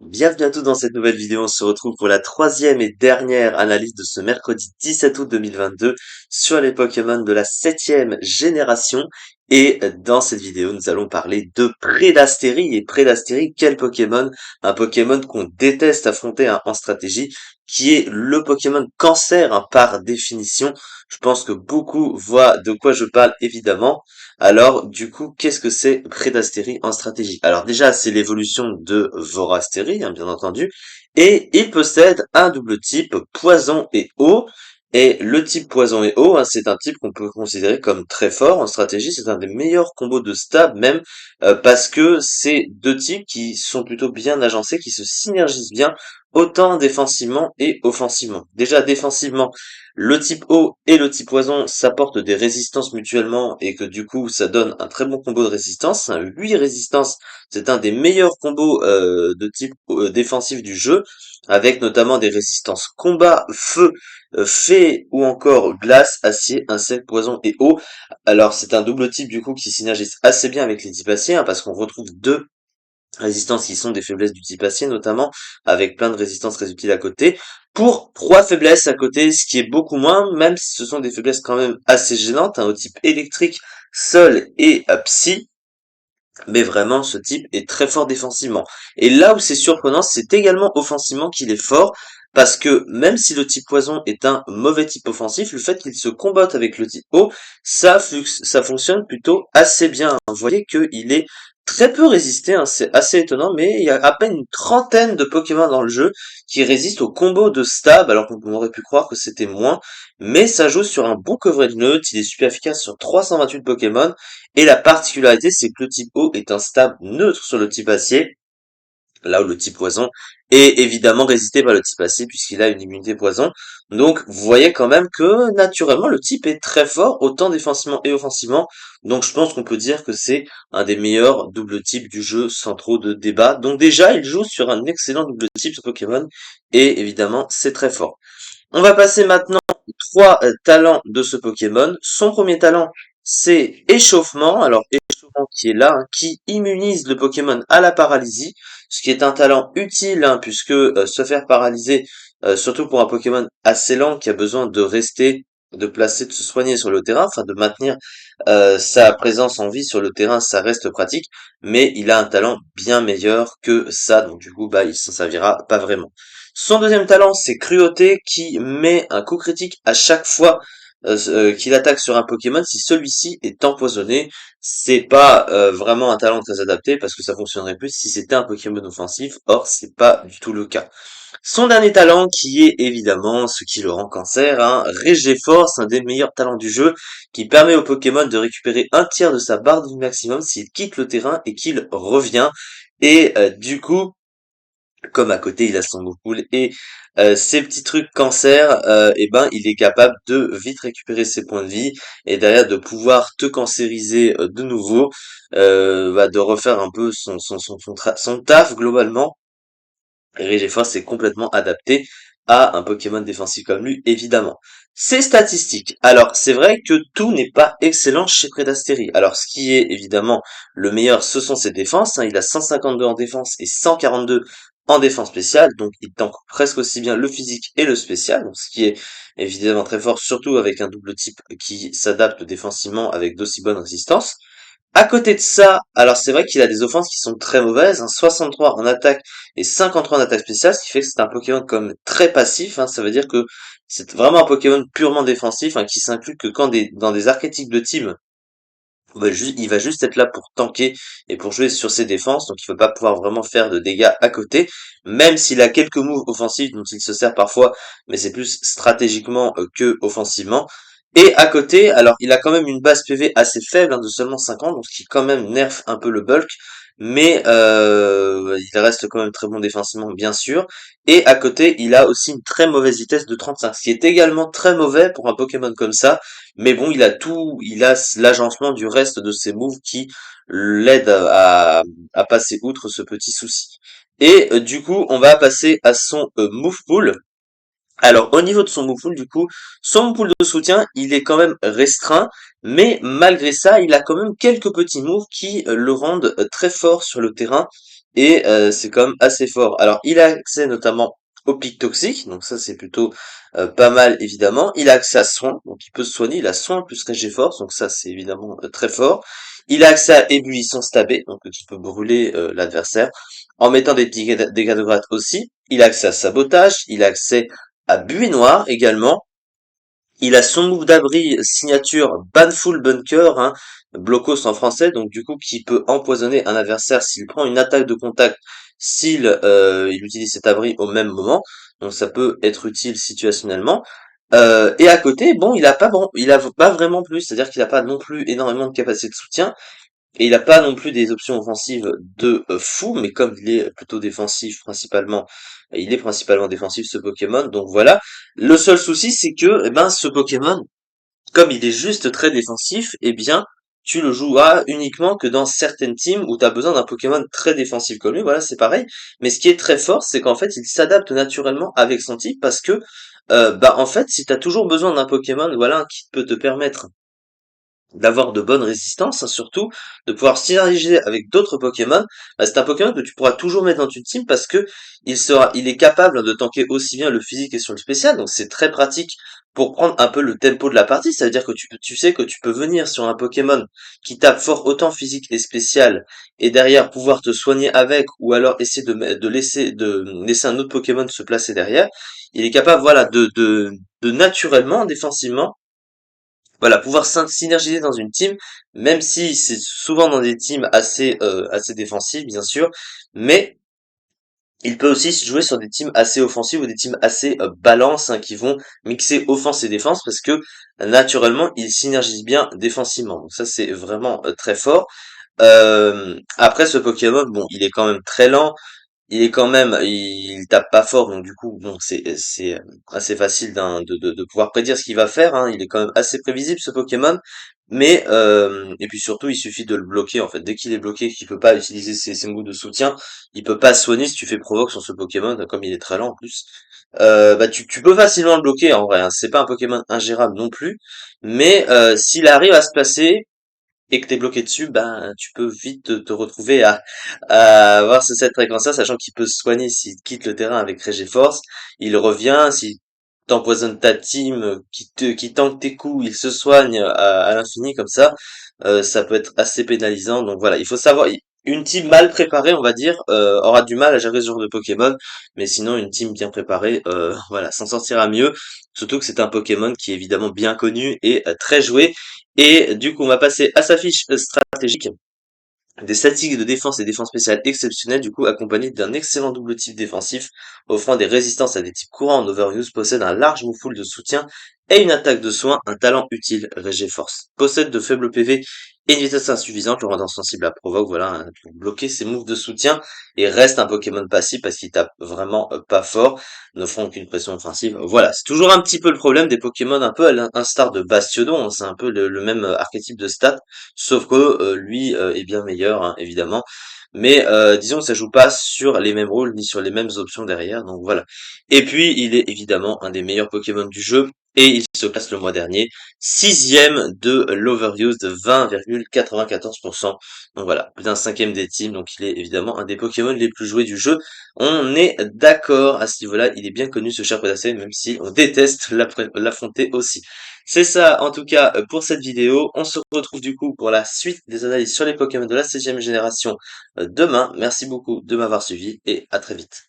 Bienvenue à tous dans cette nouvelle vidéo. On se retrouve pour la troisième et dernière analyse de ce mercredi 17 août 2022 sur les Pokémon de la septième génération. Et dans cette vidéo, nous allons parler de Prédastérie. Et Prédastérie, quel Pokémon? Un Pokémon qu'on déteste affronter en stratégie, qui est le Pokémon cancer par définition. Je pense que beaucoup voient de quoi je parle évidemment. Alors, du coup, qu'est-ce que c'est Prédastérie en stratégie? Alors déjà, c'est l'évolution de Vorastérie, hein, bien entendu, et il possède un double type poison et eau. Et le type poison et eau, hein, c'est un type qu'on peut considérer comme très fort en stratégie. C'est un des meilleurs combos de stab même, parce que c'est deux types qui sont plutôt bien agencés, qui se synergisent bien, autant défensivement et offensivement. Déjà défensivement, le type eau et le type poison s'apportent des résistances mutuellement et que du coup ça donne un très bon combo de résistance. Un 8 résistance, c'est un des meilleurs combos de type défensif du jeu, avec notamment des résistances combat, feu, fée ou encore glace, acier, insecte, poison et eau. Alors c'est un double type du coup qui synergise assez bien avec les types acier, hein, parce qu'on retrouve deux résistances qui sont des faiblesses du type acier notamment, avec plein de résistances très utiles à côté, pour trois faiblesses à côté, ce qui est beaucoup moins, même si ce sont des faiblesses quand même assez gênantes, hein, au type électrique, sol et psy, mais vraiment ce type est très fort défensivement. Et là où c'est surprenant, c'est également offensivement qu'il est fort, parce que même si le type poison est un mauvais type offensif, le fait qu'il se combatte avec le type eau, ça fonctionne plutôt assez bien. Vous voyez qu'il est très peu résisté, hein, c'est assez étonnant, mais il y a à peine une trentaine de Pokémon dans le jeu qui résistent au combo de stab, alors qu'on aurait pu croire que c'était moins, mais ça joue sur un bon coverage neutre, il est super efficace sur 328 Pokémon, et la particularité, c'est que le type eau est un stab neutre sur le type acier, là où le type poison est évidemment résisté par le type acier puisqu'il a une immunité poison. Donc vous voyez quand même que naturellement le type est très fort, autant défensivement et offensivement. Donc je pense qu'on peut dire que c'est un des meilleurs double types du jeu sans trop de débat. Donc déjà, il joue sur un excellent double type ce Pokémon et évidemment c'est très fort. On va passer maintenant aux trois talents de ce Pokémon. Son premier talent, c'est échauffement. Alors échauffement qui est là, hein, qui immunise le Pokémon à la paralysie, ce qui est un talent utile, hein, puisque se faire paralyser, surtout pour un Pokémon assez lent qui a besoin de rester, de placer, de se soigner sur le terrain, enfin de maintenir sa présence en vie sur le terrain, ça reste pratique, mais il a un talent bien meilleur que ça, donc du coup, bah, il s'en servira pas vraiment. Son deuxième talent, c'est Cruauté, qui met un coup critique à chaque fois qu'il attaque sur un Pokémon si celui-ci est empoisonné. C'est pas vraiment un talent très adapté parce que ça fonctionnerait plus si c'était un Pokémon offensif. Or, c'est pas du tout le cas. Son dernier talent, qui est évidemment ce qui le rend cancer, hein, Régéforce, un des meilleurs talents du jeu, qui permet au Pokémon de récupérer un tiers de sa barre de vie maximum s'il quitte le terrain et qu'il revient. Et du coup, comme à côté il a son Mopool et ses petits trucs cancer, et ben il est capable de vite récupérer ses points de vie et derrière de pouvoir te cancériser de nouveau, bah, de refaire un peu son taf globalement. Et Regiforce est complètement adapté à un Pokémon défensif comme lui, évidemment. Ses statistiques. Alors, c'est vrai que tout n'est pas excellent chez Predastérie. Alors, ce qui est évidemment le meilleur, ce sont ses défenses, hein. Il a 152 en défense et 142 en défense spéciale. Donc, il tank presque aussi bien le physique et le spécial. Donc, ce qui est évidemment très fort, surtout avec un double type qui s'adapte défensivement avec d'aussi bonnes résistances. À côté de ça, alors c'est vrai qu'il a des offenses qui sont très mauvaises, hein, 63 en attaque et 53 en attaque spéciale, ce qui fait que c'est un Pokémon comme très passif, hein, ça veut dire que c'est vraiment un Pokémon purement défensif, hein, qui s'inclut que dans des archétypes de team, bah, il va juste être là pour tanker et pour jouer sur ses défenses, donc il ne va pas pouvoir vraiment faire de dégâts à côté, même s'il a quelques moves offensifs dont il se sert parfois, mais c'est plus stratégiquement que offensivement. Et à côté, alors il a quand même une base PV assez faible, hein, de seulement 50, donc ce qui quand même nerf un peu le bulk, mais il reste quand même très bon défensivement, bien sûr. Et à côté, il a aussi une très mauvaise vitesse de 35, ce qui est également très mauvais pour un Pokémon comme ça, mais bon, il a l'agencement du reste de ses moves qui l'aide à passer outre ce petit souci. Et du coup, on va passer à son move pool. Alors, au niveau de son move pool, du coup, son move pool de soutien, il est quand même restreint, mais malgré ça, il a quand même quelques petits moves qui le rendent très fort sur le terrain. et c'est quand même assez fort. Alors il a accès notamment au pic toxique, donc ça c'est plutôt pas mal évidemment. Il a accès à soin, donc il peut se soigner, il a soin plus régé force, donc ça c'est évidemment très fort. Il a accès à ébullition stabée, donc tu peux brûler l'adversaire en mettant des petits dégâts de gratte aussi. Il a accès à sabotage, il a accès à buée noire également. Il a son move d'abri signature Banful Bunker, hein, blocos en français, donc du coup qui peut empoisonner un adversaire s'il prend une attaque de contact, s'il il utilise cet abri au même moment. Donc ça peut être utile situationnellement. Et à côté, bon, il a pas vraiment plus, c'est-à-dire qu'il a pas non plus énormément de capacité de soutien. Et il a pas non plus des options offensives de fou, mais comme il est plutôt défensif principalement, il est principalement défensif ce Pokémon, donc voilà. Le seul souci, c'est que, eh ben, ce Pokémon, comme il est juste très défensif, eh bien, tu le joueras uniquement que dans certaines teams où tu as besoin d'un Pokémon très défensif comme lui, voilà, c'est pareil. Mais ce qui est très fort, c'est qu'en fait, il s'adapte naturellement avec son type parce que, bah, en fait, si tu as toujours besoin d'un Pokémon, voilà, qui peut te permettre d'avoir de bonnes résistances, hein, surtout, de pouvoir synergiser avec d'autres Pokémon, bah, c'est un Pokémon que tu pourras toujours mettre dans une team parce que il est capable de tanker aussi bien le physique et sur le spécial, donc c'est très pratique pour prendre un peu le tempo de la partie, ça veut dire que tu sais que tu peux venir sur un Pokémon qui tape fort autant physique et spécial, et derrière pouvoir te soigner avec, ou alors essayer de laisser un autre Pokémon se placer derrière. Il est capable, voilà, de naturellement, défensivement, voilà, pouvoir synergiser dans une team, même si c'est souvent dans des teams assez défensives, bien sûr, mais il peut aussi se jouer sur des teams assez offensives ou des teams assez balance, hein, qui vont mixer offense et défense parce que naturellement ils synergisent bien défensivement. Donc ça c'est vraiment très fort. Après ce Pokémon, bon, il est quand même très lent, il tape pas fort, donc du coup, bon, c'est assez facile de pouvoir prédire ce qu'il va faire, hein. Il est quand même assez prévisible ce Pokémon, mais et puis surtout, il suffit de le bloquer en fait. Dès qu'il est bloqué, qu'il peut pas utiliser ses moves de soutien, il peut pas se soigner si tu fais provoque sur ce Pokémon, comme il est très lent en plus. Bah tu peux facilement le bloquer en vrai, hein. C'est pas un Pokémon ingérable non plus, mais s'il arrive à se placer et que t'es bloqué dessus, ben tu peux vite te retrouver à avoir cette fréquence-là, sachant qu'il peut se soigner s'il quitte le terrain avec Force, il revient, s'il t'empoisonne ta team, qui tank tes coups, il se soigne à l'infini comme ça peut être assez pénalisant. Donc voilà, il faut savoir, une team mal préparée, on va dire, aura du mal à gérer ce genre de Pokémon, mais sinon une team bien préparée, voilà, s'en sortira mieux. Surtout que c'est un Pokémon qui est évidemment bien connu et très joué. Et du coup, on va passer à sa fiche stratégique. Des statistiques de défense et défense spéciale exceptionnelles, du coup, accompagnées d'un excellent double type défensif, offrant des résistances à des types courants en overuse, possède un large moufoule de soutien et une attaque de soin, un talent utile, Régé Force. Possède de faibles PV et une vitesse insuffisante, le rendant sensible à provoque, voilà, hein, pour bloquer ses moves de soutien, et reste un Pokémon passif parce qu'il tape vraiment pas fort, n'offrant aucune pression offensive. Voilà, c'est toujours un petit peu le problème des Pokémon un peu à l'instar de Bastiodon, hein, c'est un peu le même archétype de stats, sauf que lui est bien meilleur, hein, évidemment. Mais disons que ça joue pas sur les mêmes rôles ni sur les mêmes options derrière, donc voilà. Et puis il est évidemment un des meilleurs Pokémon du jeu, et il se classe le mois dernier sixième de l'Overuse de 20,94%. Donc voilà, plus d'un cinquième des teams, donc il est évidemment un des Pokémon les plus joués du jeu. On est d'accord à ce niveau-là, il est bien connu ce cher Pedacé, même si on déteste l'affronter aussi. C'est ça, en tout cas, pour cette vidéo. On se retrouve du coup pour la suite des analyses sur les Pokémon de la 16e génération demain. Merci beaucoup de m'avoir suivi et à très vite.